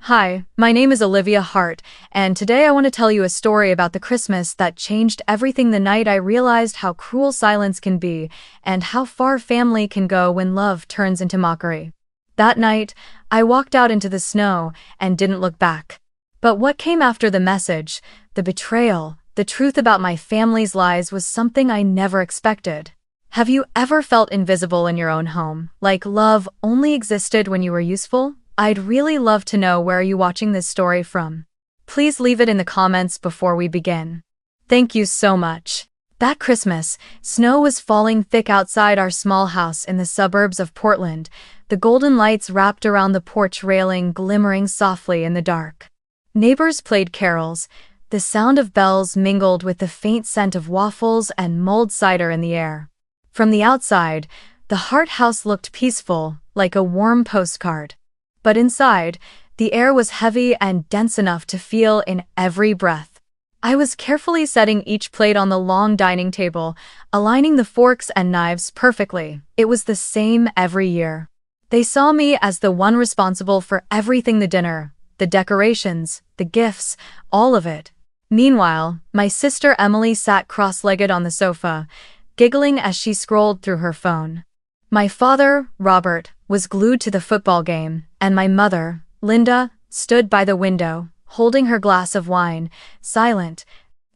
Hi, my name is Olivia Hart, and today I want to tell you a story about the Christmas that changed everything the night I realized how cruel silence can be and how far family can go when love turns into mockery. That night, I walked out into the snow and didn't look back. But what came after the message, the betrayal, the truth about my family's lies was something I never expected. Have you ever felt invisible in your own home, like love only existed when you were useful? I'd really love to know where you're watching this story from. Please leave it in the comments before we begin. Thank you so much. That Christmas, snow was falling thick outside our small house in the suburbs of Portland, the golden lights wrapped around the porch railing glimmering softly in the dark. Neighbors played carols, the sound of bells mingled with the faint scent of waffles and mulled cider in the air. From the outside, the Hart house looked peaceful, like a warm postcard. But inside, the air was heavy and dense enough to feel in every breath. I was carefully setting each plate on the long dining table, aligning the forks and knives perfectly. It was the same every year. They saw me as the one responsible for everything: the dinner, the decorations, the gifts, all of it. Meanwhile, my sister Emily sat cross-legged on the sofa, giggling as she scrolled through her phone. My father, Robert, was glued to the football game, and my mother, Linda, stood by the window, holding her glass of wine, silent,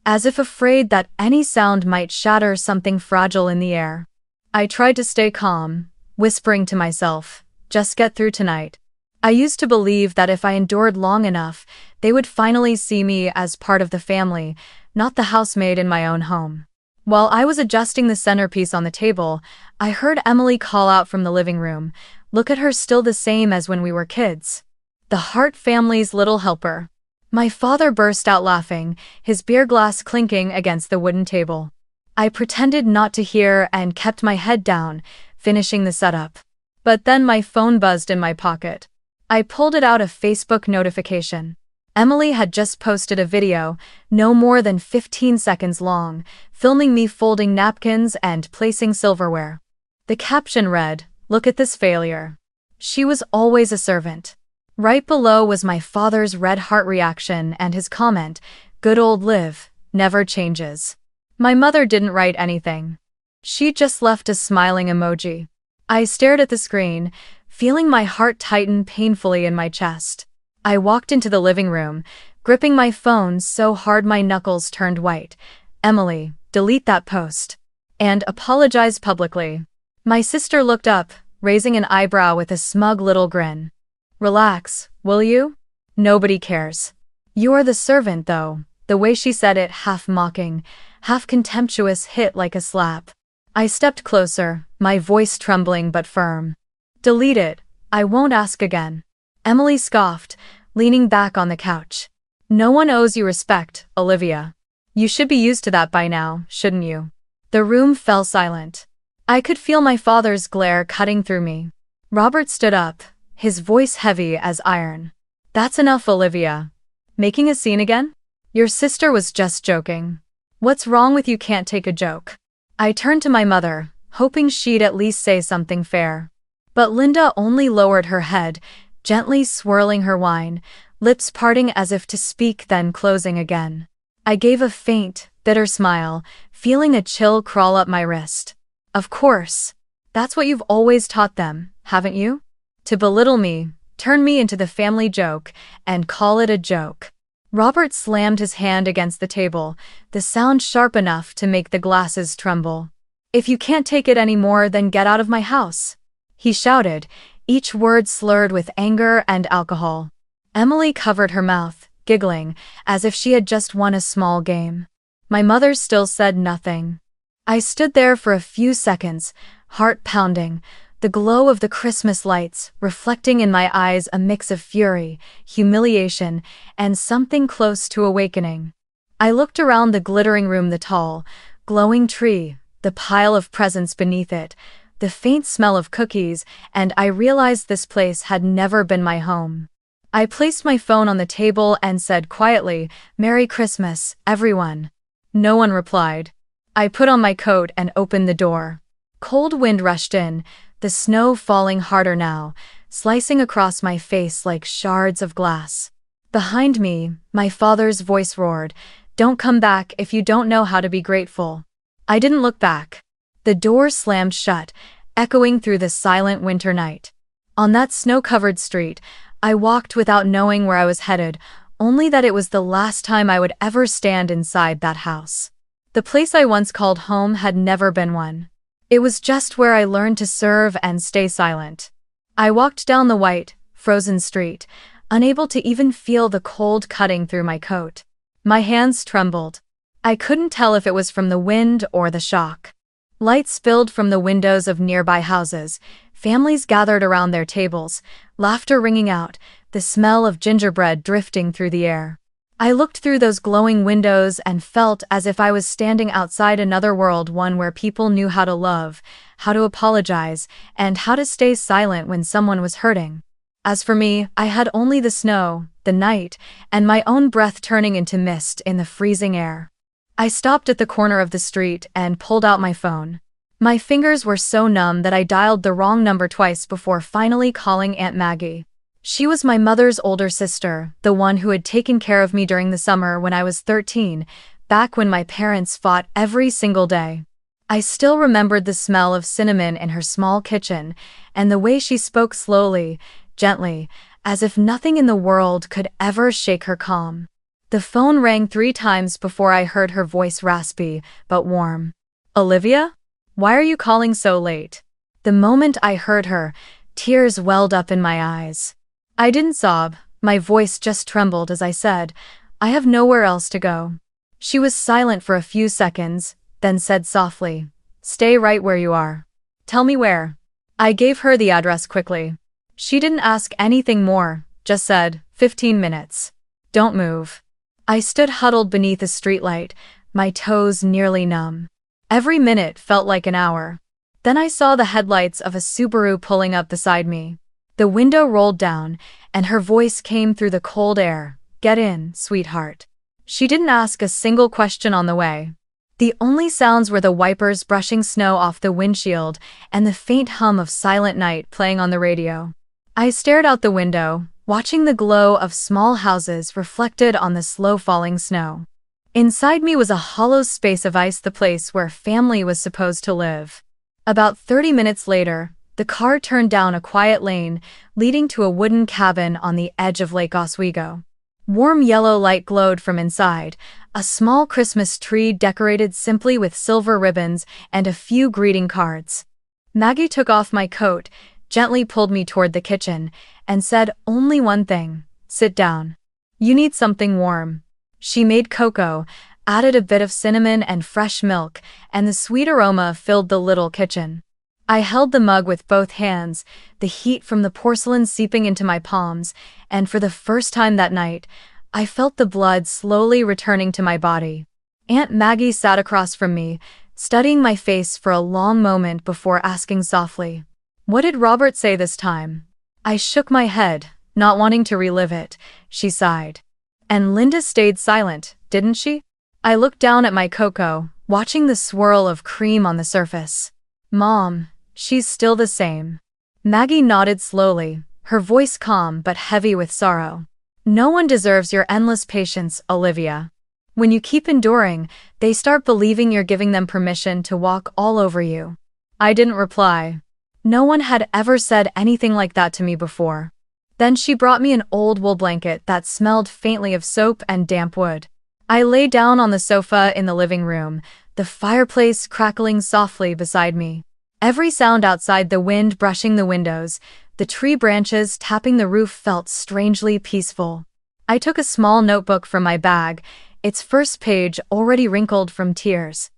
as if afraid that any sound might shatter something fragile in the air. I tried to stay calm, whispering to myself, "Just get through tonight." I used to believe that if I endured long enough, they would finally see me as part of the family, not the housemaid in my own home. While I was adjusting the centerpiece on the table, I heard Emily call out from the living room, "Look at her, still the same as when we were kids. The Hart family's little helper." My father burst out laughing, his beer glass clinking against the wooden table. I pretended not to hear and kept my head down, finishing the setup. But then my phone buzzed in my pocket. I pulled it out, a Facebook notification. Emily had just posted a video, no more than 15 seconds long, filming me folding napkins and placing silverware. The caption read, "Look at this failure. She was always a servant." Right below was my father's red heart reaction and his comment, "Good old Liv, never changes." My mother didn't write anything. She just left a smiling emoji. I stared at the screen, feeling my heart tighten painfully in my chest. I walked into the living room, gripping my phone so hard my knuckles turned white. "Emily, delete that post. And apologize publicly." My sister looked up, raising an eyebrow with a smug little grin. "Relax, will you? Nobody cares. You're the servant, though." The way she said it, half mocking, half contemptuous, hit like a slap. I stepped closer, my voice trembling but firm. "Delete it. I won't ask again." Emily scoffed, leaning back on the couch. "No one owes you respect, Olivia. You should be used to that by now, shouldn't you?" The room fell silent. I could feel my father's glare cutting through me. Robert stood up, his voice heavy as iron. "That's enough, Olivia. Making a scene again? Your sister was just joking. What's wrong with you? Can't take a joke." I turned to my mother, hoping she'd at least say something fair. But Linda only lowered her head, gently swirling her wine, lips parting as if to speak, then closing again. I gave a faint, bitter smile, feeling a chill crawl up my wrist. Of course. That's what you've always taught them, haven't you? To belittle me, turn me into the family joke, and call it a joke. Robert slammed his hand against the table, the sound sharp enough to make the glasses tremble. "If you can't take it anymore, then get out of my house," he shouted, each word slurred with anger and alcohol. Emily covered her mouth, giggling, as if she had just won a small game. My mother still said nothing. I stood there for a few seconds, heart pounding, the glow of the Christmas lights reflecting in my eyes, a mix of fury, humiliation, and something close to awakening. I looked around the glittering room, the tall, glowing tree, the pile of presents beneath it, the faint smell of cookies, and I realized this place had never been my home. I placed my phone on the table and said quietly, "Merry Christmas, everyone." No one replied. I put on my coat and opened the door. Cold wind rushed in, the snow falling harder now, slicing across my face like shards of glass. Behind me, my father's voice roared, "Don't come back if you don't know how to be grateful." I didn't look back. The door slammed shut, echoing through the silent winter night. On that snow-covered street, I walked without knowing where I was headed, only that it was the last time I would ever stand inside that house. The place I once called home had never been one. It was just where I learned to serve and stay silent. I walked down the white, frozen street, unable to even feel the cold cutting through my coat. My hands trembled. I couldn't tell if it was from the wind or the shock. Light spilled from the windows of nearby houses, families gathered around their tables, laughter ringing out, the smell of gingerbread drifting through the air. I looked through those glowing windows and felt as if I was standing outside another world, one where people knew how to love, how to apologize, and how to stay silent when someone was hurting. As for me, I had only the snow, the night, and my own breath turning into mist in the freezing air. I stopped at the corner of the street and pulled out my phone. My fingers were so numb that I dialed the wrong number twice before finally calling Aunt Maggie. She was my mother's older sister, the one who had taken care of me during the summer when I was 13, back when my parents fought every single day. I still remembered the smell of cinnamon in her small kitchen, and the way she spoke slowly, gently, as if nothing in the world could ever shake her calm. The phone rang 3 times before I heard her voice, raspy but warm. "Olivia? Why are you calling so late?" The moment I heard her, tears welled up in my eyes. I didn't sob, my voice just trembled as I said, "I have nowhere else to go." She was silent for a few seconds, then said softly, "Stay right where you are." "Tell me where." I gave her the address quickly. She didn't ask anything more, just said, 15 minutes. "Don't move." I stood huddled beneath a streetlight, my toes nearly numb. Every minute felt like an hour. Then I saw the headlights of a Subaru pulling up beside me. The window rolled down, and her voice came through the cold air, "Get in, sweetheart." She didn't ask a single question on the way. The only sounds were the wipers brushing snow off the windshield and the faint hum of Silent Night playing on the radio. I stared out the window, watching the glow of small houses reflected on the slow-falling snow. Inside me was a hollow space of ice, the place where family was supposed to live. About 30 minutes later, the car turned down a quiet lane, leading to a wooden cabin on the edge of Lake Oswego. Warm yellow light glowed from inside, a small Christmas tree decorated simply with silver ribbons and a few greeting cards. Maggie took off my coat, gently pulled me toward the kitchen, and said only one thing, "Sit down. You need something warm." She made cocoa, added a bit of cinnamon and fresh milk, and the sweet aroma filled the little kitchen. I held the mug with both hands, the heat from the porcelain seeping into my palms, and for the first time that night, I felt the blood slowly returning to my body. Aunt Maggie sat across from me, studying my face for a long moment before asking softly, "What did Robert say this time?" I shook my head, not wanting to relive it. She sighed. "And Linda stayed silent, didn't she?" I looked down at my cocoa, watching the swirl of cream on the surface. "Mom, she's still the same." Maggie nodded slowly, her voice calm but heavy with sorrow. "No one deserves your endless patience, Olivia. When you keep enduring, they start believing you're giving them permission to walk all over you." I didn't reply. No one had ever said anything like that to me before. Then she brought me an old wool blanket that smelled faintly of soap and damp wood. I lay down on the sofa in the living room, the fireplace crackling softly beside me. Every sound outside, the wind brushing the windows, the tree branches tapping the roof, felt strangely peaceful. I took a small notebook from my bag, its first page already wrinkled from tears.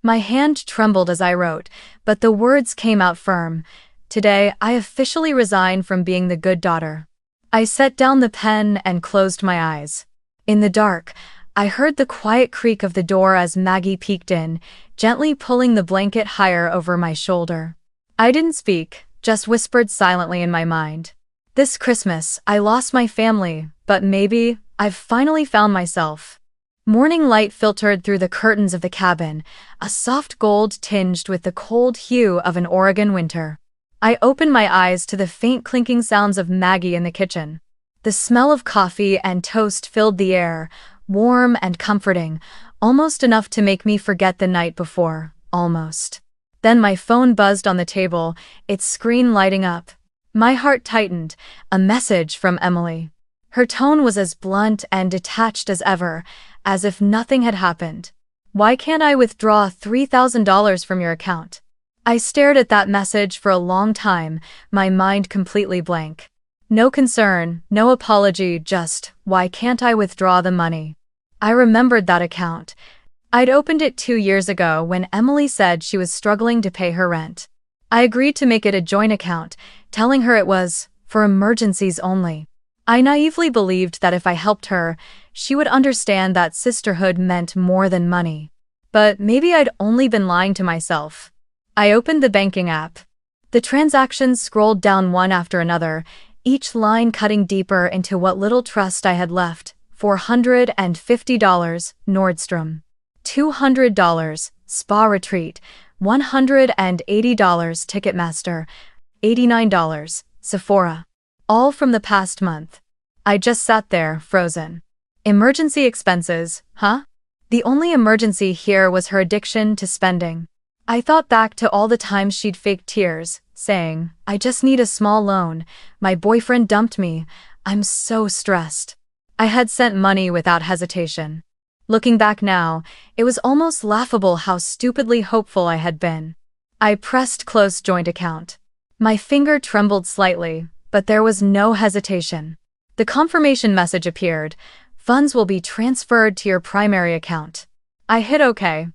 My hand trembled as I wrote, but the words came out firm. "Today, I officially resign from being the good daughter." I set down the pen and closed my eyes. In the dark, I heard the quiet creak of the door as Maggie peeked in, gently pulling the blanket higher over my shoulder. I didn't speak, just whispered silently in my mind. "This Christmas, I lost my family, but maybe I've finally found myself." Morning light filtered through the curtains of the cabin, a soft gold tinged with the cold hue of an Oregon winter. I opened my eyes to the faint clinking sounds of Maggie in the kitchen. The smell of coffee and toast filled the air, warm and comforting, almost enough to make me forget the night before, almost. Then my phone buzzed on the table, its screen lighting up. My heart tightened, a message from Emily. Her tone was as blunt and detached as ever, as if nothing had happened. "Why can't I withdraw $3,000 from your account?" I stared at that message for a long time, my mind completely blank. No concern, no apology, just, why can't I withdraw the money? I remembered that account. I'd opened it 2 years ago when Emily said she was struggling to pay her rent. I agreed to make it a joint account, telling her it was for emergencies only. I naively believed that if I helped her, she would understand that sisterhood meant more than money. But maybe I'd only been lying to myself. I opened the banking app. The transactions scrolled down one after another, each line cutting deeper into what little trust I had left. $450, Nordstrom. $200, Spa Retreat. $180, Ticketmaster. $89, Sephora. All from the past month. I just sat there, frozen. Emergency expenses, huh? The only emergency here was her addiction to spending. I thought back to all the times she'd faked tears, saying, "I just need a small loan. My boyfriend dumped me. I'm so stressed." I had sent money without hesitation. Looking back now, it was almost laughable how stupidly hopeful I had been. I pressed close joint account. My finger trembled slightly, but there was no hesitation. The confirmation message appeared. "Funds will be transferred to your primary account." I hit OK.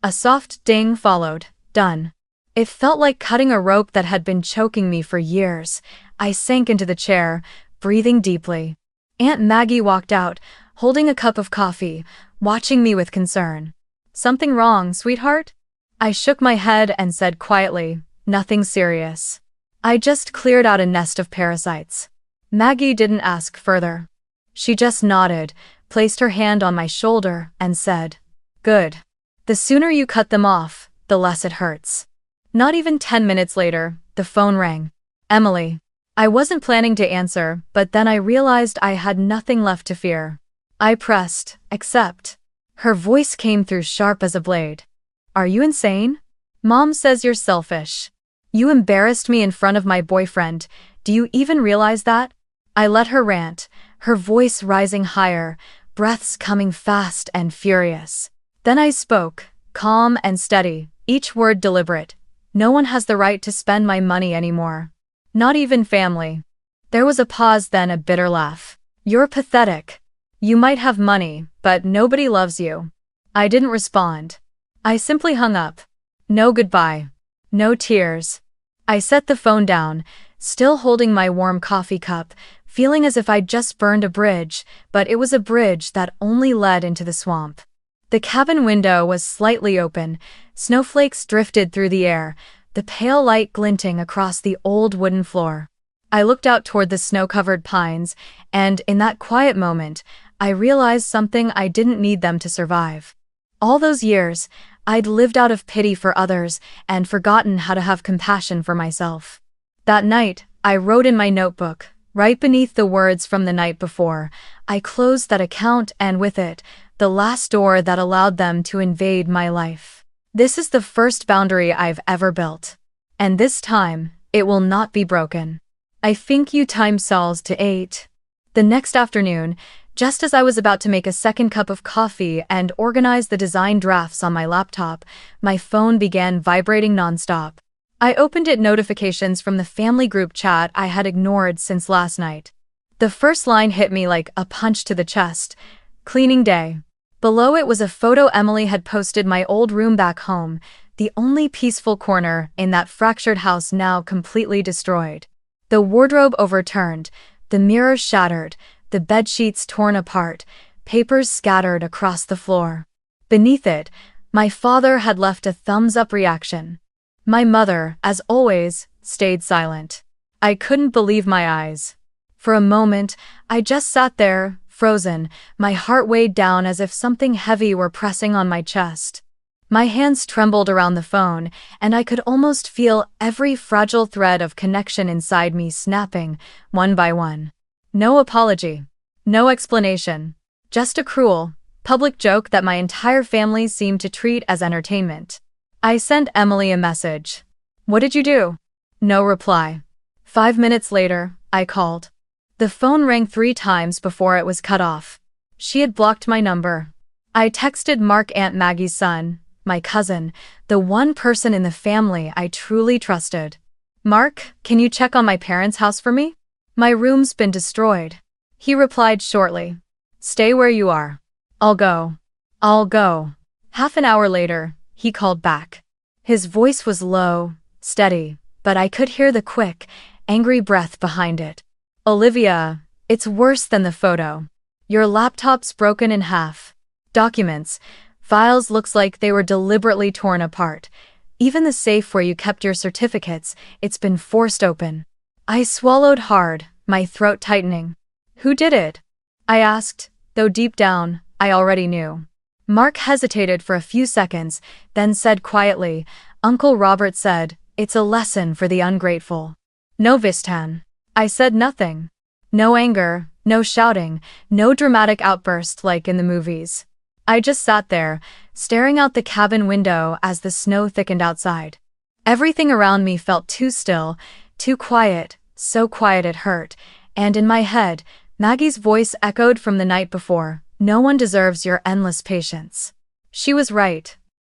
A soft ding followed. Done. It felt like cutting a rope that had been choking me for years. I sank into the chair, breathing deeply. Aunt Maggie walked out, holding a cup of coffee, watching me with concern. "Something wrong, sweetheart?" I shook my head and said quietly, "Nothing serious. I just cleared out a nest of parasites." Maggie didn't ask further. She just nodded, placed her hand on my shoulder, and said, "Good. The sooner you cut them off, the less it hurts." Not even 10 minutes later, the phone rang. Emily. I wasn't planning to answer, but then I realized I had nothing left to fear. I pressed accept. Her voice came through sharp as a blade. "Are you insane? Mom says you're selfish. You embarrassed me in front of my boyfriend. Do you even realize that?" I let her rant, her voice rising higher, breaths coming fast and furious. Then I spoke, calm and steady, each word deliberate. "No one has the right to spend my money anymore. Not even family." There was a pause, then a bitter laugh. "You're pathetic. You might have money, but nobody loves you." I didn't respond. I simply hung up. No goodbye. No tears. I set the phone down, still holding my warm coffee cup, feeling as if I'd just burned a bridge, but it was a bridge that only led into the swamp. The cabin window was slightly open, snowflakes drifted through the air, the pale light glinting across the old wooden floor. I looked out toward the snow-covered pines, and in that quiet moment, I realized something I didn't need them to survive. All those years, I'd lived out of pity for others and forgotten how to have compassion for myself. That night, I wrote in my notebook, right beneath the words from the night before, I closed that account and with it, the last door that allowed them to invade my life. This is the first boundary I've ever built. And this time, it will not be broken. I think you time Saul's to 8. The next afternoon, just as I was about to make a second cup of coffee and organize the design drafts on my laptop, my phone began vibrating nonstop. I opened it. Notifications from the family group chat I had ignored since last night. The first line hit me like a punch to the chest. Cleaning day. Below it was a photo Emily had posted, my old room back home, the only peaceful corner in that fractured house now completely destroyed. The wardrobe overturned, the mirror shattered, the bedsheets torn apart, papers scattered across the floor. Beneath it, my father had left a thumbs-up reaction. My mother, as always, stayed silent. I couldn't believe my eyes. For a moment, I just sat there, frozen, my heart weighed down as if something heavy were pressing on my chest. My hands trembled around the phone, and I could almost feel every fragile thread of connection inside me snapping, one by one. No apology. No explanation. Just a cruel, public joke that my entire family seemed to treat as entertainment. I sent Emily a message. "What did you do?" No reply. 5 minutes later, I called. The phone rang 3 times before it was cut off. She had blocked my number. I texted Mark, Aunt Maggie's son, my cousin, the one person in the family I truly trusted. "Mark, can you check on my parents' house for me? My room's been destroyed." He replied shortly. "Stay where you are. I'll go." I'll go. Half an hour later, he called back. His voice was low, steady, but I could hear the quick, angry breath behind it. "Olivia, it's worse than the photo. Your laptop's broken in half. Documents, files looks like they were deliberately torn apart. Even the safe where you kept your certificates, it's been forced open." I swallowed hard, my throat tightening. "Who did it?" I asked, though deep down, I already knew. Mark hesitated for a few seconds, then said quietly, "Uncle Robert said, it's a lesson for the ungrateful." "No, Vistan." I said nothing. No anger, no shouting, no dramatic outburst like in the movies. I just sat there, staring out the cabin window as the snow thickened outside. Everything around me felt too still, too quiet, so quiet it hurt, and in my head, Maggie's voice echoed from the night before, "No one deserves your endless patience." She was right.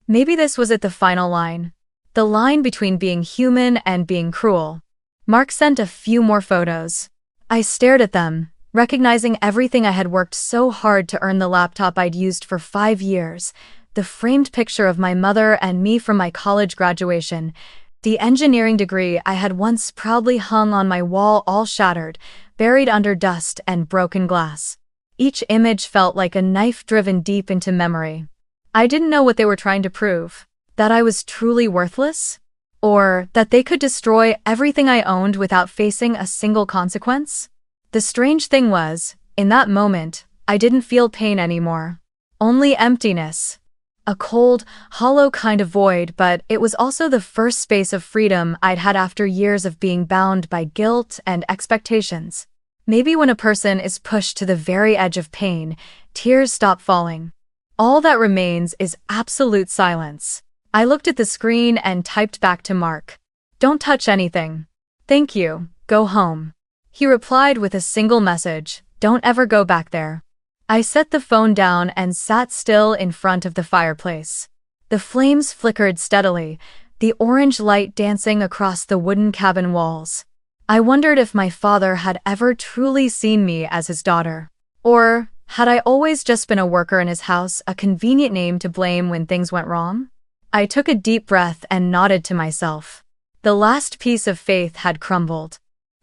Maybe this was it, the final line. The line between being human and being cruel. Mark sent a few more photos. I stared at them, recognizing everything I had worked so hard to earn: the laptop I'd used for 5 years, the framed picture of my mother and me from my college graduation, the engineering degree I had once proudly hung on my wall, all shattered, buried under dust and broken glass. Each image felt like a knife driven deep into memory. I didn't know what they were trying to prove. That I was truly worthless? Or that they could destroy everything I owned without facing a single consequence? The strange thing was, in that moment, I didn't feel pain anymore. Only emptiness. A cold, hollow kind of void, but it was also the first space of freedom I'd had after years of being bound by guilt and expectations. Maybe when a person is pushed to the very edge of pain, tears stop falling. All that remains is absolute silence. I looked at the screen and typed back to Mark. "Don't touch anything. Thank you, go home." He replied with a single message, "Don't ever go back there." I set the phone down and sat still in front of the fireplace. The flames flickered steadily, the orange light dancing across the wooden cabin walls. I wondered if my father had ever truly seen me as his daughter. Or had I always just been a worker in his house, a convenient name to blame when things went wrong? I took a deep breath and nodded to myself. The last piece of faith had crumbled.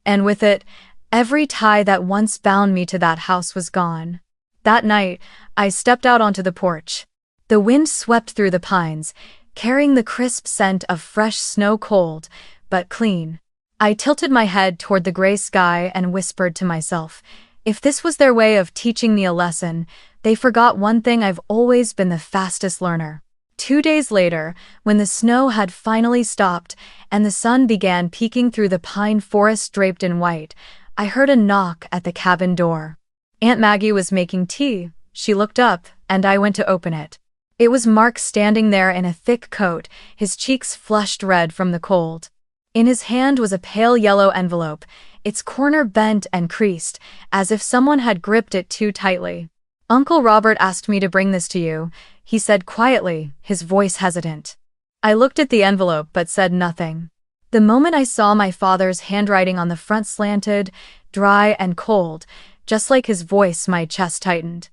And with it, every tie that once bound me to that house was gone. That night, I stepped out onto the porch. The wind swept through the pines, carrying the crisp scent of fresh snow, cold, but clean. I tilted my head toward the gray sky and whispered to myself, if this was their way of teaching me a lesson, they forgot one thing: I've always been the fastest learner. 2 days later, when the snow had finally stopped and the sun began peeking through the pine forest draped in white, I heard a knock at the cabin door. Aunt Maggie was making tea. She looked up, and I went to open it. It was Mark standing there in a thick coat, his cheeks flushed red from the cold. In his hand was a pale yellow envelope, its corner bent and creased, as if someone had gripped it too tightly. "Uncle Robert asked me to bring this to you," he said quietly, his voice hesitant. I looked at the envelope but said nothing. The moment I saw my father's handwriting on the front, slanted, dry and cold, just like his voice, my chest tightened.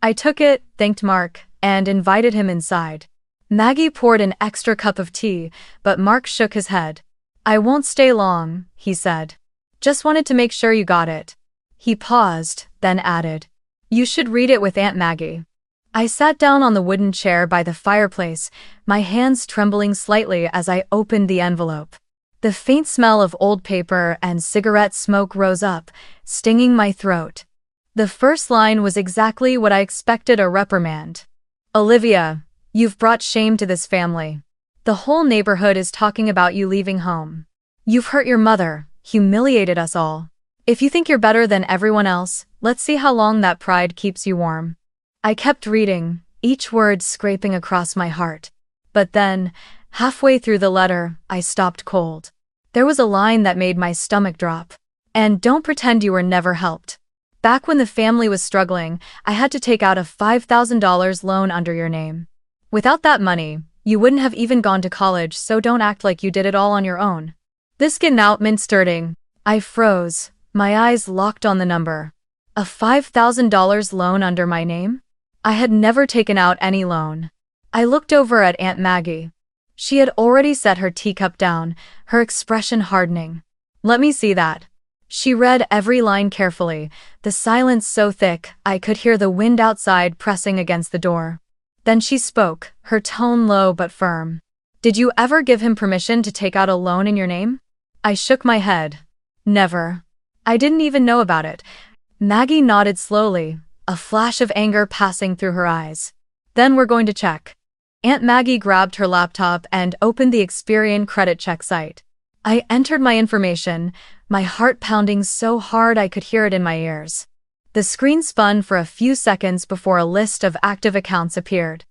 I took it, thanked Mark, and invited him inside. Maggie poured an extra cup of tea, but Mark shook his head. "I won't stay long," he said. "Just wanted to make sure you got it." He paused, then added, "You should read it with Aunt Maggie." I sat down on the wooden chair by the fireplace, my hands trembling slightly as I opened the envelope. The faint smell of old paper and cigarette smoke rose up, stinging my throat. The first line was exactly what I expected: a reprimand. "Olivia, You've brought shame to this family. The whole neighborhood is talking about you leaving home. You've hurt your mother, humiliated us all. If you think you're better than everyone else, let's see how long that pride keeps you warm." I kept reading, each word scraping across my heart. But then, halfway through the letter, I stopped cold. There was a line that made my stomach drop. "And don't pretend you were never helped. Back when the family was struggling, I had to take out a $5,000 loan under your name. Without that money, you wouldn't have even gone to college, so don't act like you did it all on your own." This meant starting. I froze, my eyes locked on the number. A $5,000 loan under my name? I had never taken out any loan. I looked over at Aunt Maggie. She had already set her teacup down, her expression hardening. "Let me see that." She read every line carefully, the silence so thick I could hear the wind outside pressing against the door. Then she spoke, her tone low but firm. "Did you ever give him permission to take out a loan in your name?" I shook my head. "Never. I didn't even know about it." Maggie nodded slowly, a flash of anger passing through her eyes. "Then we're going to check." Aunt Maggie grabbed her laptop and opened the Experian credit check site. I entered my information, my heart pounding so hard I could hear it in my ears. The screen spun for a few seconds before a list of active accounts appeared.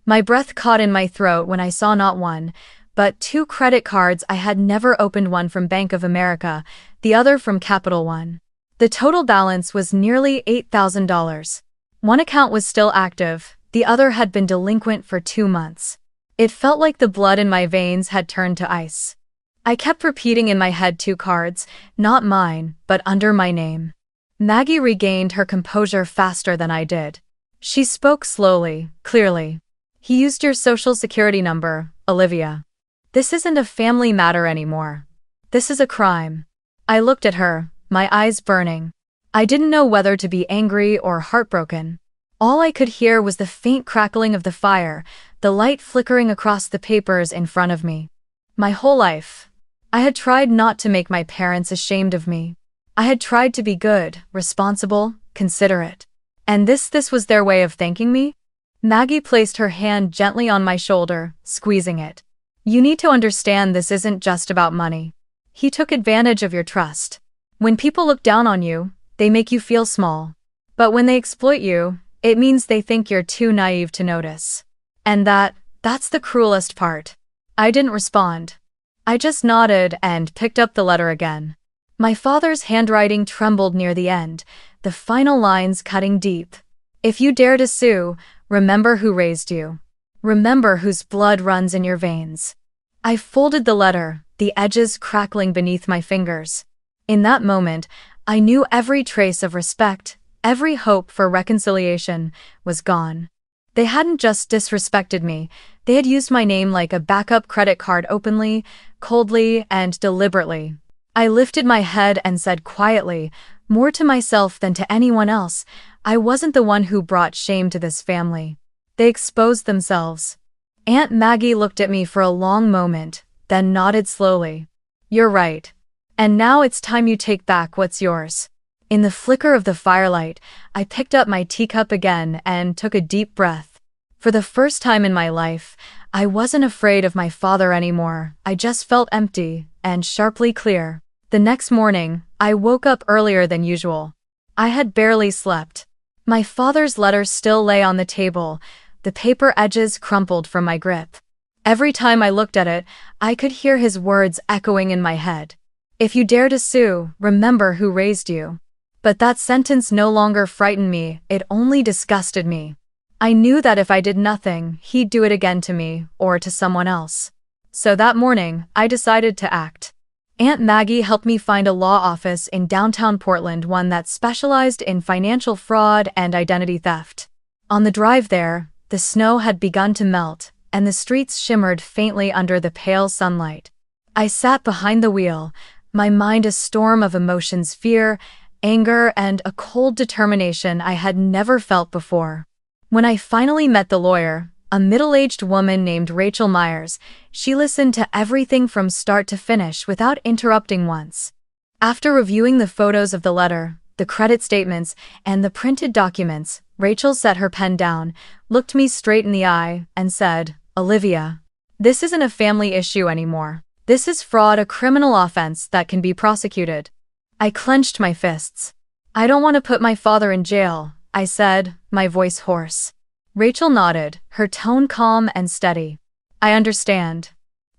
My breath caught in my throat when I saw not one, but two credit cards. I had never opened, one from Bank of America, the other from Capital One. The total balance was nearly $8,000. One account was still active, the other had been delinquent for 2 months. It felt like the blood in my veins had turned to ice. I kept repeating in my head, 2 cards, not mine, but under my name. Maggie regained her composure faster than I did. She spoke slowly, clearly. "He used your social security number, Olivia. This isn't a family matter anymore. This is a crime." I looked at her, my eyes burning. I didn't know whether to be angry or heartbroken. All I could hear was the faint crackling of the fire, the light flickering across the papers in front of me. My whole life, I had tried not to make my parents ashamed of me. I had tried to be good, responsible, considerate. And this was their way of thanking me? Maggie placed her hand gently on my shoulder, squeezing it. "You need to understand, this isn't just about money. He took advantage of your trust. When people look down on you, they make you feel small. But when they exploit you, it means they think you're too naive to notice. And that's the cruelest part." I didn't respond. I just nodded and picked up the letter again. My father's handwriting trembled near the end, the final lines cutting deep. "If you dare to sue, remember who raised you. Remember whose blood runs in your veins." I folded the letter, the edges crackling beneath my fingers. In that moment, I knew every trace of respect, every hope for reconciliation, was gone. They hadn't just disrespected me, they had used my name like a backup credit card, openly, coldly, and deliberately. I lifted my head and said quietly, more to myself than to anyone else, I wasn't the one who brought shame to this family. They exposed themselves. Aunt Maggie looked at me for a long moment, then nodded slowly. "You're right. And now it's time you take back what's yours." In the flicker of the firelight, I picked up my teacup again and took a deep breath. For the first time in my life, I wasn't afraid of my father anymore. I just felt empty and sharply clear. The next morning, I woke up earlier than usual. I had barely slept. My father's letter still lay on the table, the paper edges crumpled from my grip. Every time I looked at it, I could hear his words echoing in my head. "If you dare to sue, remember who raised you." But that sentence no longer frightened me, it only disgusted me. I knew that if I did nothing, he'd do it again to me, or to someone else. So that morning, I decided to act. Aunt Maggie helped me find a law office in downtown Portland, one that specialized in financial fraud and identity theft. On the drive there, the snow had begun to melt, and the streets shimmered faintly under the pale sunlight. I sat behind the wheel, my mind a storm of emotions, fear, anger, and a cold determination I had never felt before. When I finally met the lawyer, a middle-aged woman named Rachel Myers, she listened to everything from start to finish without interrupting once. After reviewing the photos of the letter, the credit statements, and the printed documents, Rachel set her pen down, looked me straight in the eye, and said, "Olivia, this isn't a family issue anymore. This is fraud, a criminal offense that can be prosecuted." I clenched my fists. "I don't want to put my father in jail," I said, my voice hoarse. Rachel nodded, her tone calm and steady. "I understand.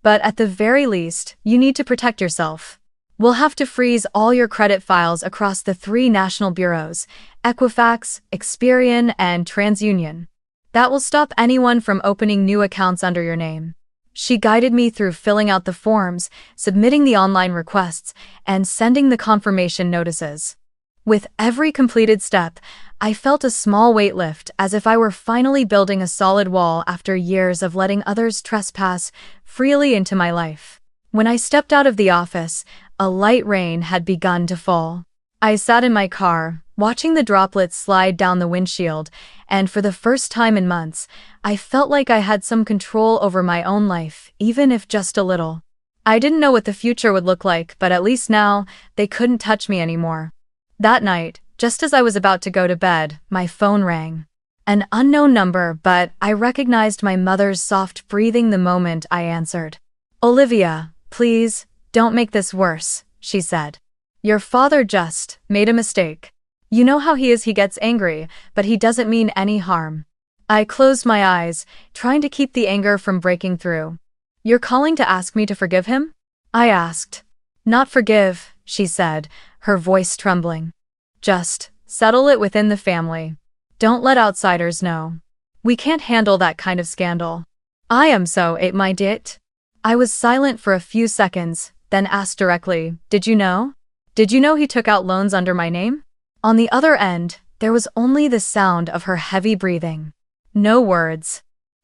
But at the very least, you need to protect yourself. We'll have to freeze all your credit files across the 3 national bureaus, Equifax, Experian, and TransUnion. That will stop anyone from opening new accounts under your name." She guided me through filling out the forms, submitting the online requests, and sending the confirmation notices. With every completed step, I felt a small weight lift, as if I were finally building a solid wall after years of letting others trespass freely into my life. When I stepped out of the office, a light rain had begun to fall. I sat in my car, watching the droplets slide down the windshield, and for the first time in months, I felt like I had some control over my own life, even if just a little. I didn't know what the future would look like, but at least now, they couldn't touch me anymore. That night, just as I was about to go to bed, my phone rang. An unknown number, but I recognized my mother's soft breathing the moment I answered. "Olivia, please, don't make this worse," she said. "Your father just made a mistake. You know how he is, he gets angry, but he doesn't mean any harm." I closed my eyes, trying to keep the anger from breaking through. "You're calling to ask me to forgive him?" I asked. "Not forgive," she said, her voice trembling. "Just settle it within the family. Don't let outsiders know. We can't handle that kind of scandal." "I am so it might it." I was silent for a few seconds, then asked directly, "Did you know? Did you know he took out loans under my name?" On the other end, there was only the sound of her heavy breathing. No words.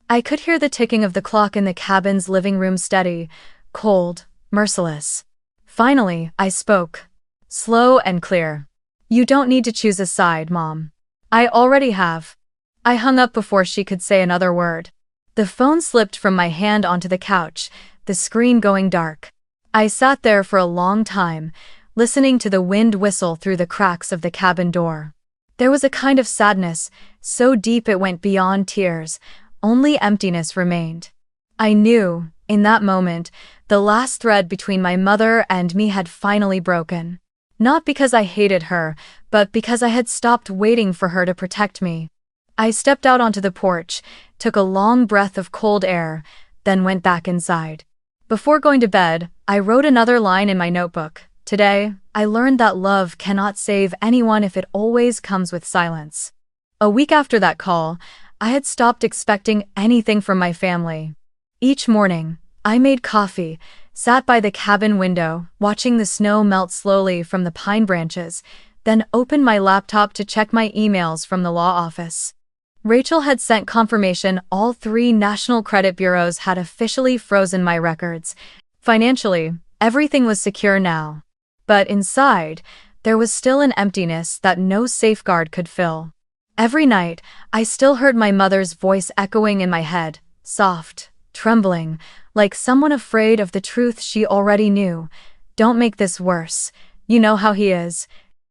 I could hear the ticking of the clock in the cabin's living room, steady, cold, merciless. Finally, I spoke. Slow and clear. "You don't need to choose a side, Mom. I already have." I hung up before she could say another word. The phone slipped from my hand onto the couch, the screen going dark. I sat there for a long time, listening to the wind whistle through the cracks of the cabin door. There was a kind of sadness, so deep it went beyond tears, only emptiness remained. I knew, in that moment, the last thread between my mother and me had finally broken. Not because I hated her, but because I had stopped waiting for her to protect me. I stepped out onto the porch, took a long breath of cold air, then went back inside. Before going to bed, I wrote another line in my notebook. "Today, I learned that love cannot save anyone if it always comes with silence." A week after that call, I had stopped expecting anything from my family. Each morning, I made coffee, sat by the cabin window, watching the snow melt slowly from the pine branches, then opened my laptop to check my emails from the law office. Rachel had sent confirmation all 3 national credit bureaus had officially frozen my records. Financially, everything was secure now. But inside, there was still an emptiness that no safeguard could fill. Every night, I still heard my mother's voice echoing in my head, soft, trembling, like someone afraid of the truth she already knew. "Don't make this worse. You know how he is."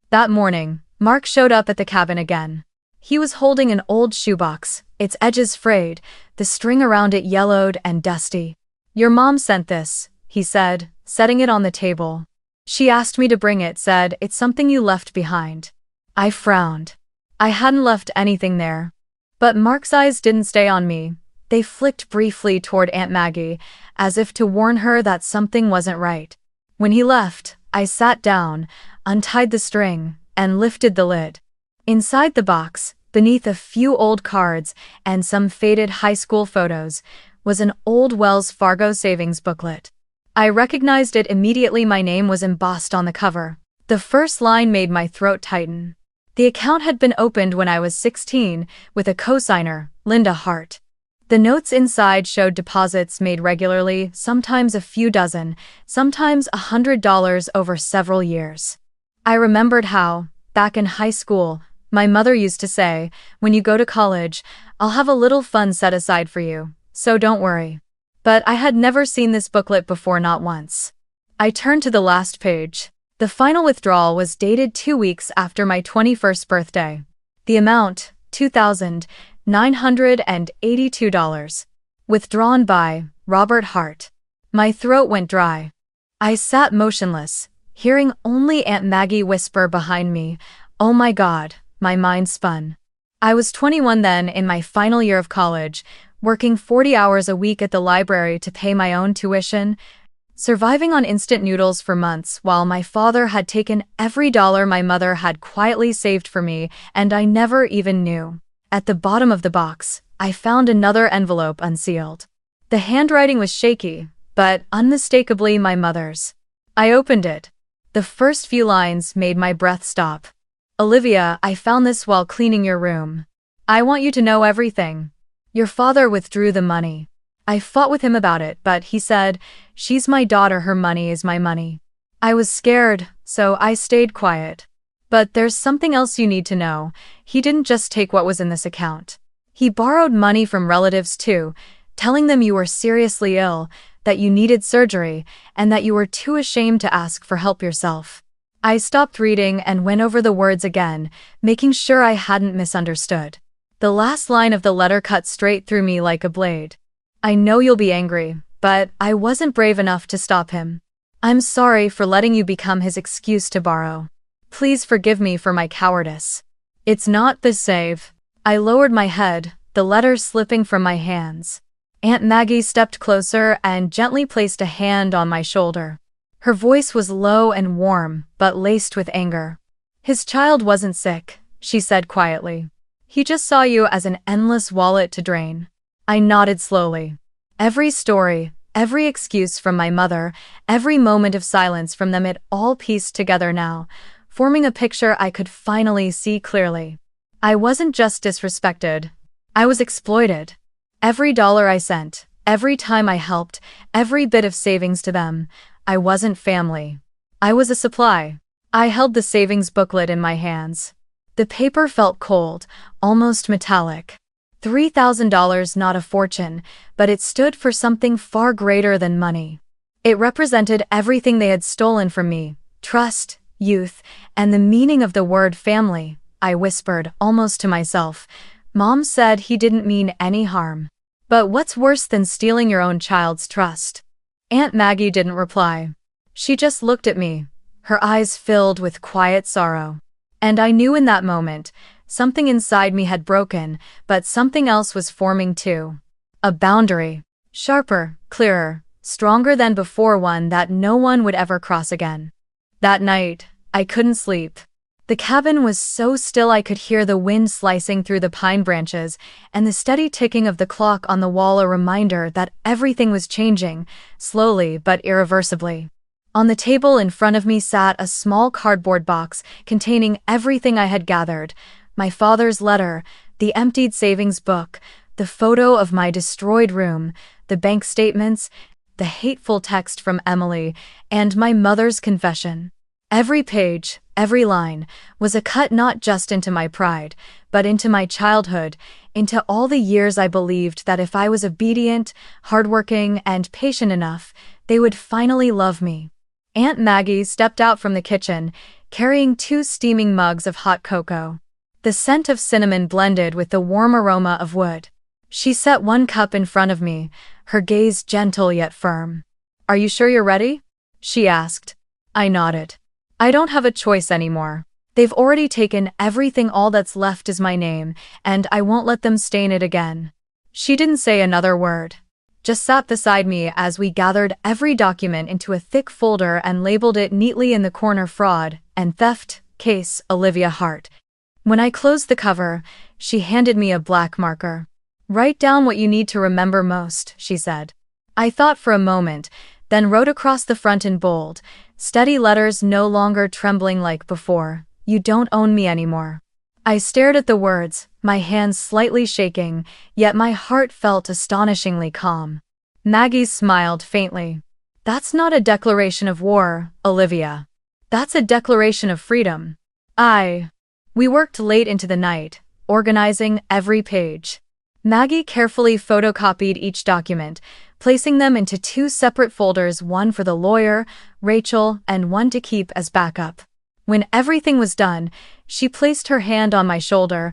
That morning, Mark showed up at the cabin again. He was holding an old shoebox, its edges frayed, the string around it yellowed and dusty. "Your mom sent this," he said, setting it on the table. "She asked me to bring it, said it's something you left behind." I frowned. I hadn't left anything there. But Mark's eyes didn't stay on me. They flicked briefly toward Aunt Maggie, as if to warn her that something wasn't right. When he left, I sat down, untied the string, and lifted the lid. Inside the box, beneath a few old cards and some faded high school photos, was an old Wells Fargo savings booklet. I recognized it immediately. My name was embossed on the cover. The first line made my throat tighten. The account had been opened when I was 16, with a cosigner, Linda Hart. The notes inside showed deposits made regularly, sometimes a few dozen, sometimes $100 over several years. I remembered how, back in high school, my mother used to say, "When you go to college, I'll have a little fund set aside for you, so don't worry." But I had never seen this booklet before, not once. I turned to the last page. The final withdrawal was dated 2 weeks after my 21st birthday. The amount, $2,982. Withdrawn by Robert Hart. My throat went dry. I sat motionless, hearing only Aunt Maggie whisper behind me, "Oh my God," my mind spun. I was 21 then, in my final year of college, working 40 hours a week at the library to pay my own tuition, surviving on instant noodles for months while my father had taken every dollar my mother had quietly saved for me and I never even knew. At the bottom of the box, I found another envelope unsealed. The handwriting was shaky, but unmistakably my mother's. I opened it. The first few lines made my breath stop. "Olivia, I found this while cleaning your room. I want you to know everything. Your father withdrew the money. I fought with him about it, but he said, 'She's my daughter, her money is my money.' I was scared, so I stayed quiet. But there's something else you need to know. He didn't just take what was in this account. He borrowed money from relatives too, telling them you were seriously ill, that you needed surgery, and that you were too ashamed to ask for help yourself." I stopped reading and went over the words again, making sure I hadn't misunderstood. The last line of the letter cut straight through me like a blade. "I know you'll be angry, but I wasn't brave enough to stop him. I'm sorry for letting you become his excuse to borrow. Please forgive me for my cowardice. It's not the save." I lowered my head, the letter slipping from my hands. Aunt Maggie stepped closer and gently placed a hand on my shoulder. Her voice was low and warm, but laced with anger. "His child wasn't sick," she said quietly. "He just saw you as an endless wallet to drain." I nodded slowly. Every story, every excuse from my mother, every moment of silence from them, it all pieced together now, forming a picture I could finally see clearly. I wasn't just disrespected. I was exploited. Every dollar I sent, every time I helped, every bit of savings to them, I wasn't family. I was a supply. I held the savings booklet in my hands. The paper felt cold, almost metallic. $3,000, not a fortune, but it stood for something far greater than money. It represented everything they had stolen from me: trust, youth, and the meaning of the word family. I whispered, almost to myself. "Mom said he didn't mean any harm. But what's worse than stealing your own child's trust?" Aunt Maggie didn't reply. She just looked at me, her eyes filled with quiet sorrow. And I knew in that moment, something inside me had broken, but something else was forming too. A boundary. Sharper, clearer, stronger than before, one that no one would ever cross again. That night, I couldn't sleep. The cabin was so still I could hear the wind slicing through the pine branches, and the steady ticking of the clock on the wall a reminder that everything was changing, slowly but irreversibly. On the table in front of me sat a small cardboard box containing everything I had gathered: my father's letter, the emptied savings book, the photo of my destroyed room, the bank statements, the hateful text from Emily, and my mother's confession. Every page, every line, was a cut not just into my pride, but into my childhood, into all the years I believed that if I was obedient, hardworking, and patient enough, they would finally love me. Aunt Maggie stepped out from the kitchen, carrying 2 steaming mugs of hot cocoa. The scent of cinnamon blended with the warm aroma of wood. She set one cup in front of me, her gaze gentle yet firm. "Are you sure you're ready?" she asked. I nodded. "I don't have a choice anymore. They've already taken everything, all that's left is my name, and I won't let them stain it again." She didn't say another word, just sat beside me as we gathered every document into a thick folder and labeled it neatly in the corner: fraud and theft, case Olivia Hart. When I closed the cover, she handed me a black marker. "Write down what you need to remember most," she said. I thought for a moment, then wrote across the front in bold, steady letters no longer trembling like before: "You don't own me anymore." I stared at the words, my hands slightly shaking, yet my heart felt astonishingly calm. Maggie smiled faintly. "That's not a declaration of war, Olivia. That's a declaration of freedom." We worked late into the night, organizing every page. Maggie carefully photocopied each document, placing them into two separate folders, one for the lawyer, Rachel, and one to keep as backup. When everything was done, she placed her hand on my shoulder.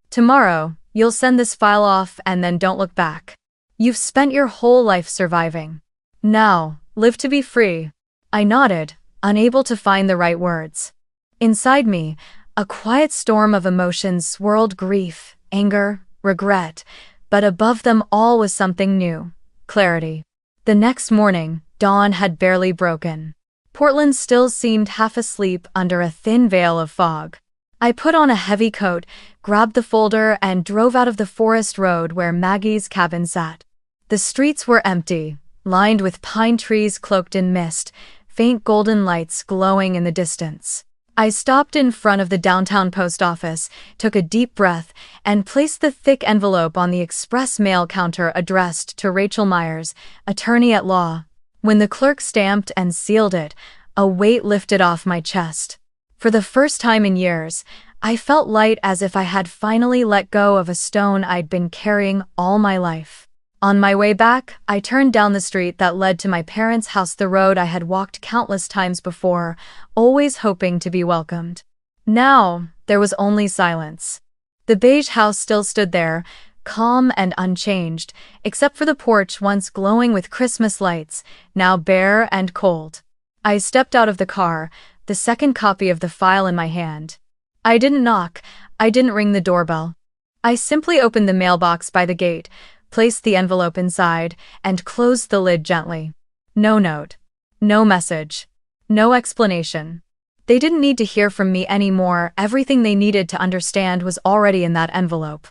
"Tomorrow, you'll send this file off and then don't look back. You've spent your whole life surviving. Now, live to be free." I nodded, unable to find the right words. Inside me, a quiet storm of emotions swirled: grief, anger, regret, but above them all was something new: clarity. The next morning, dawn had barely broken. Portland still seemed half asleep under a thin veil of fog. I put on a heavy coat, grabbed the folder, and drove out of the forest road where Maggie's cabin sat. The streets were empty, lined with pine trees cloaked in mist, faint golden lights glowing in the distance. I stopped in front of the downtown post office, took a deep breath, and placed the thick envelope on the express mail counter addressed to Rachel Myers, attorney at law. When the clerk stamped and sealed it, a weight lifted off my chest. For the first time in years, I felt light, as if I had finally let go of a stone I'd been carrying all my life. On my way back, I turned down the street that led to my parents' house, the road I had walked countless times before, always hoping to be welcomed. Now, there was only silence. The beige house still stood there, calm and unchanged, except for the porch once glowing with Christmas lights, now bare and cold. I stepped out of the car, the second copy of the file in my hand. I didn't knock, I didn't ring the doorbell. I simply opened the mailbox by the gate, placed the envelope inside, and closed the lid gently. No note. No message. No explanation. They didn't need to hear from me anymore. Everything they needed to understand was already in that envelope.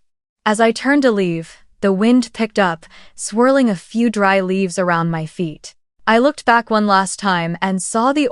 As I turned to leave, the wind picked up, swirling a few dry leaves around my feet. I looked back one last time and saw the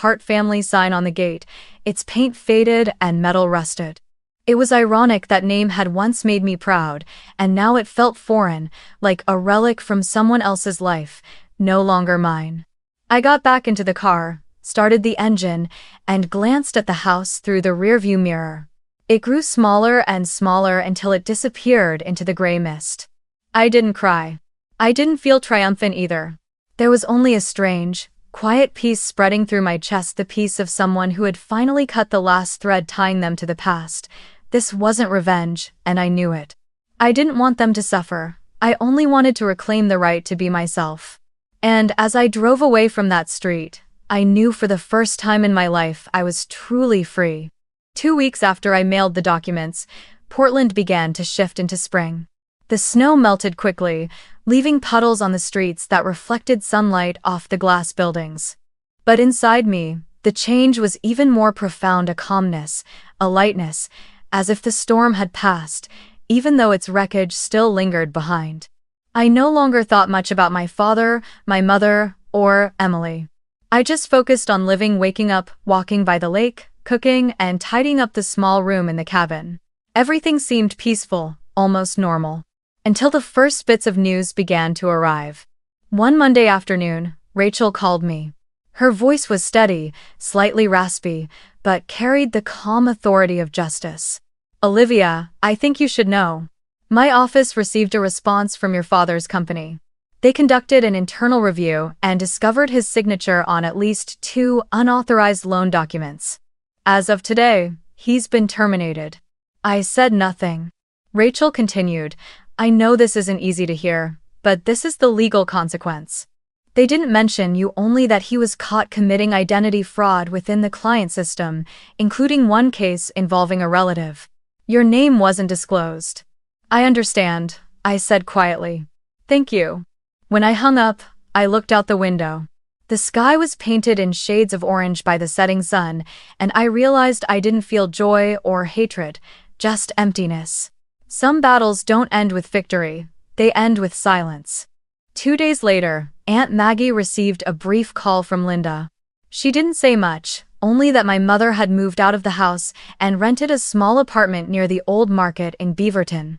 Hart family sign on the gate, its paint faded and metal rusted. It was ironic. That name had once made me proud, and now it felt foreign, like a relic from someone else's life, no longer mine. I got back into the car, started the engine, and glanced at the house through the rearview mirror. It grew smaller and smaller until it disappeared into the gray mist. I didn't cry. I didn't feel triumphant either. There was only a strange, quiet peace spreading through my chest, the peace of someone who had finally cut the last thread tying them to the past. This wasn't revenge, and I knew it. I didn't want them to suffer. I only wanted to reclaim the right to be myself. And as I drove away from that street, I knew for the first time in my life I was truly free. 2 weeks after I mailed the documents, Portland began to shift into spring. The snow melted quickly, leaving puddles on the streets that reflected sunlight off the glass buildings. But inside me, the change was even more profound: a calmness, a lightness, as if the storm had passed, even though its wreckage still lingered behind. I no longer thought much about my father, my mother, or Emily. I just focused on living, waking up, walking by the lake, cooking, and tidying up the small room in the cabin. Everything seemed peaceful, almost normal. Until the first bits of news began to arrive. One Monday afternoon, Rachel called me. Her voice was steady, slightly raspy, but carried the calm authority of justice. "Olivia, I think you should know. My office received a response from your father's company. They conducted an internal review and discovered his signature on at least 2 unauthorized loan documents. As of today, he's been terminated." I said nothing. Rachel continued, "I know this isn't easy to hear, but this is the legal consequence. They didn't mention you, only that he was caught committing identity fraud within the client system, including one case involving a relative. Your name wasn't disclosed." "I understand," I said quietly. "Thank you." When I hung up, I looked out the window. The sky was painted in shades of orange by the setting sun, and I realized I didn't feel joy or hatred, just emptiness. Some battles don't end with victory, they end with silence. 2 days later, Aunt Maggie received a brief call from Linda. She didn't say much, only that my mother had moved out of the house and rented a small apartment near the old market in Beaverton.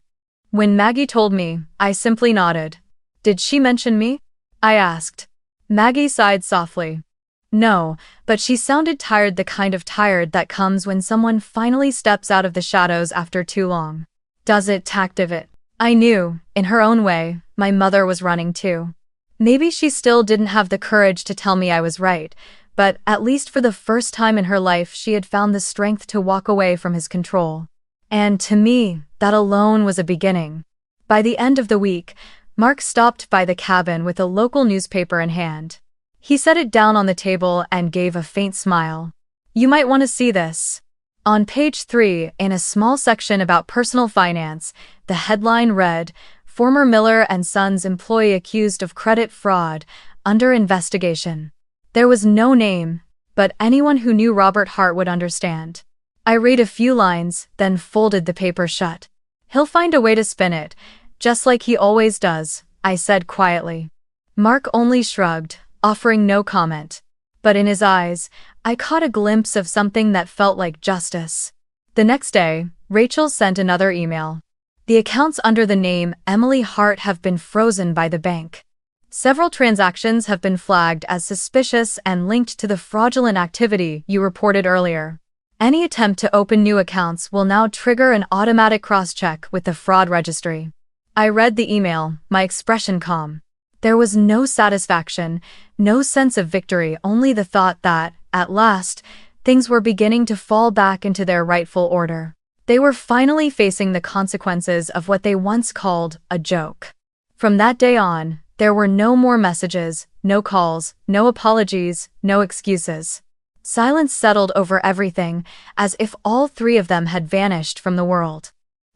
When Maggie told me, I simply nodded. "Did she mention me?" I asked. Maggie sighed softly. "No, but she sounded tired, the kind of tired that comes when someone finally steps out of the shadows after too long." "Does it activate?" I knew, in her own way, my mother was running too. Maybe she still didn't have the courage to tell me I was right, but at least for the first time in her life she had found the strength to walk away from his control. And to me, that alone was a beginning. By the end of the week, Mark stopped by the cabin with a local newspaper in hand. He set it down on the table and gave a faint smile. You might want to see this. On page 3, in a small section about personal finance, the headline read, "Former Miller and Sons employee accused of credit fraud, under investigation." There was no name, but anyone who knew Robert Hart would understand. I read a few lines, then folded the paper shut. He'll find a way to spin it, just like he always does, I said quietly. Mark only shrugged, offering no comment. But in his eyes, I caught a glimpse of something that felt like justice. The next day, Rachel sent another email. The accounts under the name Emily Hart have been frozen by the bank. Several transactions have been flagged as suspicious and linked to the fraudulent activity you reported earlier. Any attempt to open new accounts will now trigger an automatic cross-check with the fraud registry. I read the email, my expression calm. There was no satisfaction, no sense of victory, only the thought that, at last, things were beginning to fall back into their rightful order. They were finally facing the consequences of what they once called a joke. From that day on, there were no more messages, no calls, no apologies, no excuses. Silence settled over everything, as if all three of them had vanished from the world.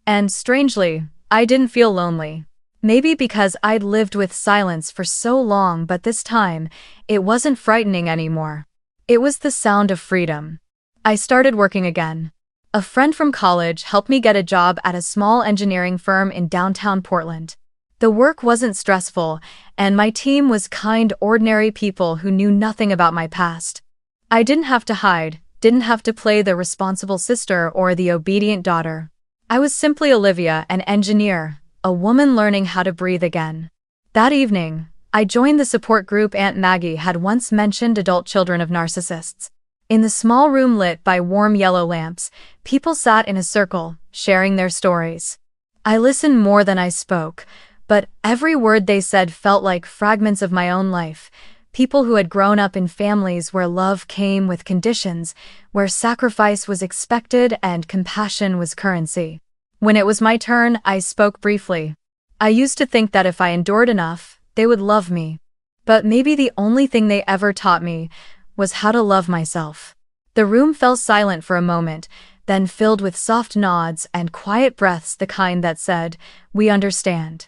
And strangely, I didn't feel lonely. Maybe because I'd lived with silence for so long, but this time, it wasn't frightening anymore. It was the sound of freedom. I started working again. A friend from college helped me get a job at a small engineering firm in downtown Portland. The work wasn't stressful, and my team was kind, ordinary people who knew nothing about my past. I didn't have to hide, didn't have to play the responsible sister or the obedient daughter. I was simply Olivia, an engineer, a woman learning how to breathe again. That evening, I joined the support group Aunt Maggie had once mentioned, adult children of narcissists. In the small room lit by warm yellow lamps, people sat in a circle, sharing their stories. I listened more than I spoke, but every word they said felt like fragments of my own life. People who had grown up in families where love came with conditions, where sacrifice was expected and compassion was currency. When it was my turn, I spoke briefly. I used to think that if I endured enough, they would love me. But maybe the only thing they ever taught me was how to love myself. The room fell silent for a moment, then filled with soft nods and quiet breaths, the kind that said, "We understand."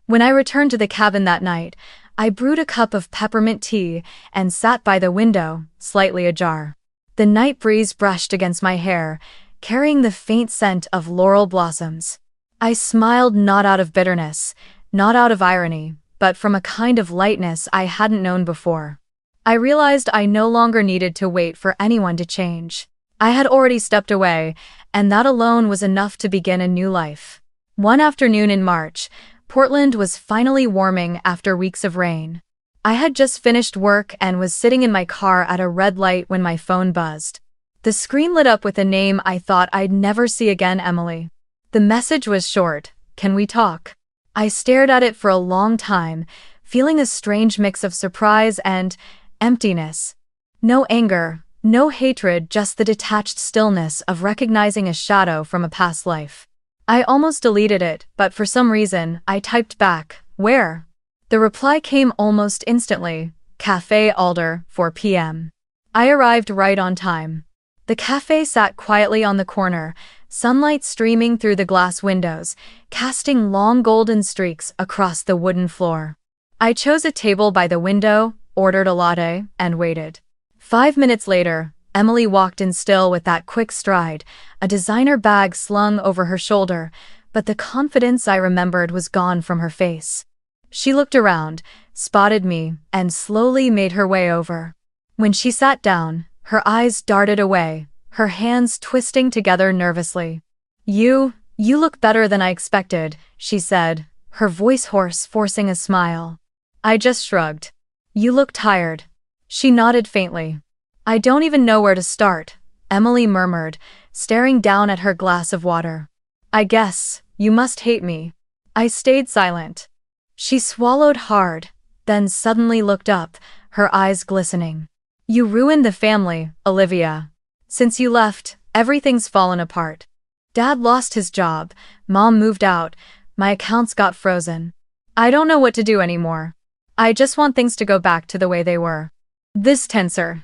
When I returned to the cabin that night, I brewed a cup of peppermint tea and sat by the window, slightly ajar. The night breeze brushed against my hair, carrying the faint scent of laurel blossoms. I smiled, not out of bitterness, not out of irony, but from a kind of lightness I hadn't known before. I realized I no longer needed to wait for anyone to change. I had already stepped away, and that alone was enough to begin a new life. One afternoon in March, Portland was finally warming after weeks of rain. I had just finished work and was sitting in my car at a red light when my phone buzzed. The screen lit up with a name I thought I'd never see again: Emily. The message was short: "Can we talk?" I stared at it for a long time, feeling a strange mix of surprise and emptiness. No anger, no hatred, just the detached stillness of recognizing a shadow from a past life. I almost deleted it, but for some reason, I typed back, "Where?" The reply came almost instantly: Café Alder, 4 p.m. I arrived right on time. The cafe sat quietly on the corner, sunlight streaming through the glass windows, casting long golden streaks across the wooden floor. I chose a table by the window, ordered a latte, and waited. 5 minutes later, Emily walked in, still with that quick stride, a designer bag slung over her shoulder, but the confidence I remembered was gone from her face. She looked around, spotted me, and slowly made her way over. When she sat down, her eyes darted away, her hands twisting together nervously. You look better than I expected," she said, her voice hoarse, forcing a smile. I just shrugged. "You look tired." She nodded faintly. "I don't even know where to start," Emily murmured, staring down at her glass of water. "I guess, you must hate me." I stayed silent. She swallowed hard, then suddenly looked up, her eyes glistening. You ruined the family, Olivia. Since you left, everything's fallen apart. Dad lost his job, Mom moved out, my accounts got frozen. I don't know what to do anymore. I just want things to go back to the way they were. This tenser.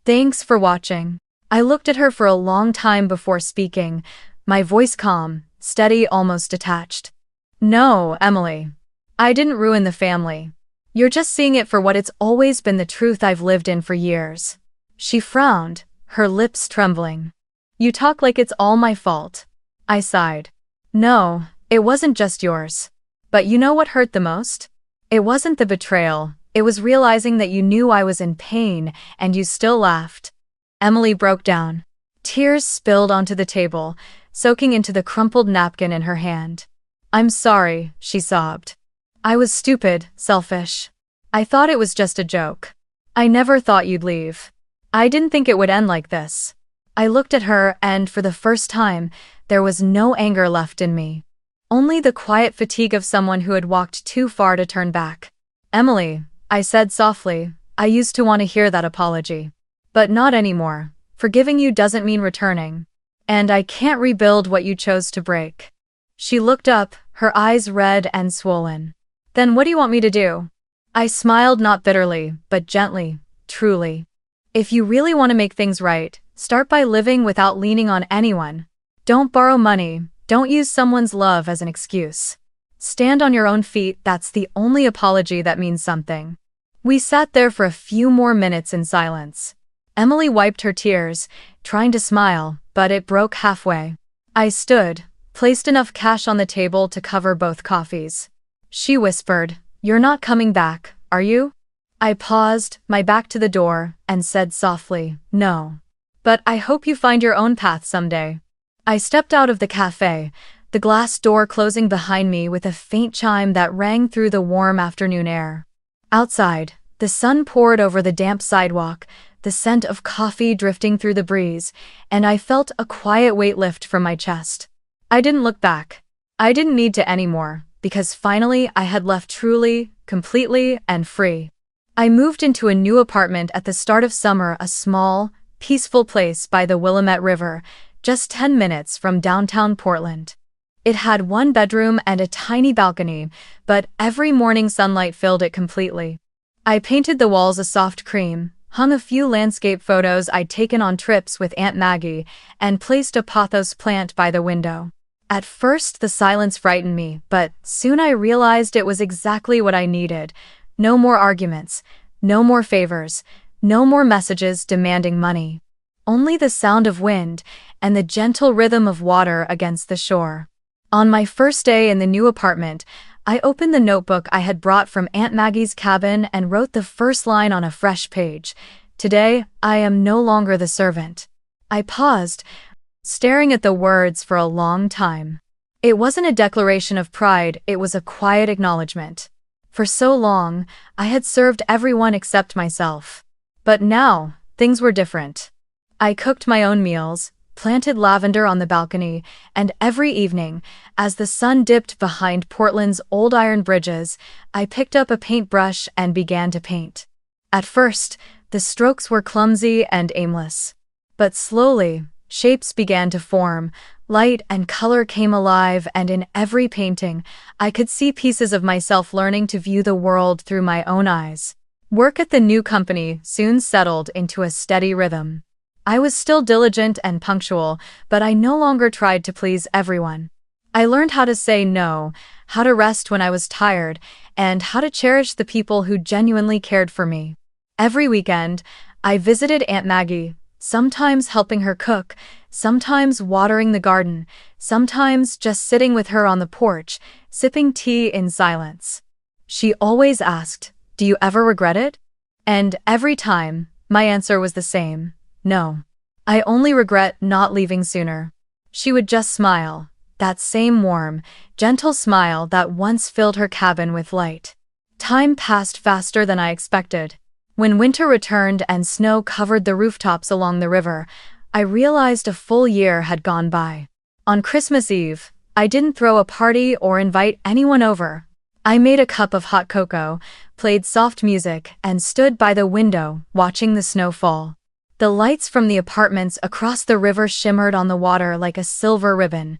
Thanks for watching. I looked at her for a long time before speaking, my voice calm, steady, almost detached. No, Emily. I didn't ruin the family. You're just seeing it for what it's always been, the truth I've lived in for years. She frowned, her lips trembling. You talk like it's all my fault. I sighed. No, it wasn't just yours. But you know what hurt the most? It wasn't the betrayal, it was realizing that you knew I was in pain and you still laughed. Emily broke down. Tears spilled onto the table, soaking into the crumpled napkin in her hand. I'm sorry, she sobbed. I was stupid, selfish. I thought it was just a joke. I never thought you'd leave. I didn't think it would end like this. I looked at her and, for the first time, there was no anger left in me. Only the quiet fatigue of someone who had walked too far to turn back. Emily, I said softly, I used to want to hear that apology. But not anymore. Forgiving you doesn't mean returning. And I can't rebuild what you chose to break. She looked up, her eyes red and swollen. Then what do you want me to do? I smiled, not bitterly, but gently, truly. If you really want to make things right, start by living without leaning on anyone. Don't borrow money, don't use someone's love as an excuse. Stand on your own feet, that's the only apology that means something. We sat there for a few more minutes in silence. Emily wiped her tears, trying to smile, but it broke halfway. I stood, placed enough cash on the table to cover both coffees. She whispered, You're not coming back, are you? I paused, my back to the door, and said softly, No. But I hope you find your own path someday. I stepped out of the cafe, the glass door closing behind me with a faint chime that rang through the warm afternoon air. Outside, the sun poured over the damp sidewalk, the scent of coffee drifting through the breeze, and I felt a quiet weight lift from my chest. I didn't look back. I didn't need to anymore, because finally I had left truly, completely, and free. I moved into a new apartment at the start of summer, a small, peaceful place by the Willamette River, just 10 minutes from downtown Portland. It had one bedroom and a tiny balcony, but every morning sunlight filled it completely. I painted the walls a soft cream, hung a few landscape photos I'd taken on trips with Aunt Maggie, and placed a pothos plant by the window. At first the silence frightened me, but soon I realized it was exactly what I needed. No more arguments, no more favors, no more messages demanding money. Only the sound of wind and the gentle rhythm of water against the shore. On my first day in the new apartment, I opened the notebook I had brought from Aunt Maggie's cabin and wrote the first line on a fresh page. Today, I am no longer the servant. I paused, staring at the words for a long time. It wasn't a declaration of pride, it was a quiet acknowledgement. For so long, I had served everyone except myself. But now, things were different. I cooked my own meals, planted lavender on the balcony, and every evening, as the sun dipped behind Portland's old iron bridges, I picked up a paintbrush and began to paint. At first, the strokes were clumsy and aimless. But slowly, shapes began to form, light and color came alive, and in every painting, I could see pieces of myself learning to view the world through my own eyes. Work at the new company soon settled into a steady rhythm. I was still diligent and punctual, but I no longer tried to please everyone. I learned how to say no, how to rest when I was tired, and how to cherish the people who genuinely cared for me. Every weekend, I visited Aunt Maggie, sometimes helping her cook, sometimes watering the garden, sometimes just sitting with her on the porch, sipping tea in silence. She always asked, "Do you ever regret it?" And every time, my answer was the same. No. I only regret not leaving sooner. She would just smile, that same warm, gentle smile that once filled her cabin with light. Time passed faster than I expected. When winter returned and snow covered the rooftops along the river, I realized a full year had gone by. On Christmas Eve, I didn't throw a party or invite anyone over. I made a cup of hot cocoa, played soft music, and stood by the window, watching the snow fall. The lights from the apartments across the river shimmered on the water like a silver ribbon.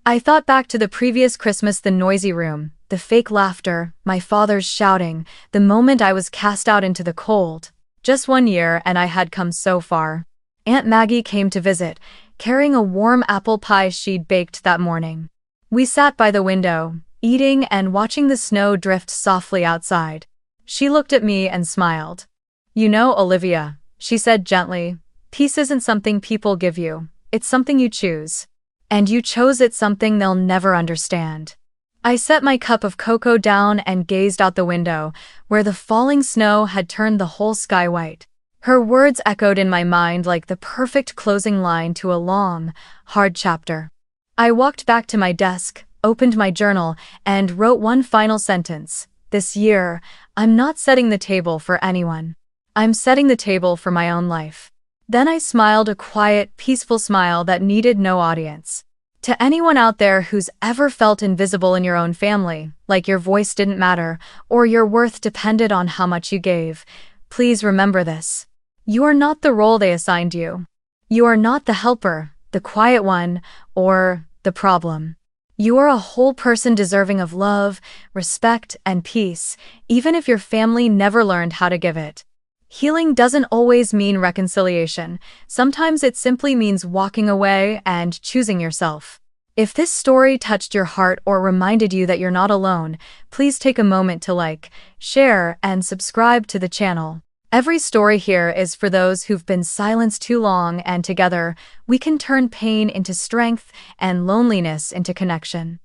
I thought back to the previous Christmas, the noisy room, the fake laughter, my father's shouting, the moment I was cast out into the cold. Just 1 year and I had come so far. Aunt Maggie came to visit, carrying a warm apple pie she'd baked that morning. We sat by the window, eating and watching the snow drift softly outside. She looked at me and smiled. "You know, Olivia," she said gently, "peace isn't something people give you, it's something you choose. And you chose it, something they'll never understand." I set my cup of cocoa down and gazed out the window, where the falling snow had turned the whole sky white. Her words echoed in my mind like the perfect closing line to a long, hard chapter. I walked back to my desk, opened my journal, and wrote one final sentence. This year, I'm not setting the table for anyone. I'm setting the table for my own life. Then I smiled, a quiet, peaceful smile that needed no audience. To anyone out there who's ever felt invisible in your own family, like your voice didn't matter, or your worth depended on how much you gave, please remember this. You are not the role they assigned you. You are not the helper, the quiet one, or the problem. You are a whole person deserving of love, respect, and peace, even if your family never learned how to give it. Healing doesn't always mean reconciliation. Sometimes it simply means walking away and choosing yourself. If this story touched your heart or reminded you that you're not alone, please take a moment to like, share, and subscribe to the channel. Every story here is for those who've been silenced too long, and together, we can turn pain into strength and loneliness into connection.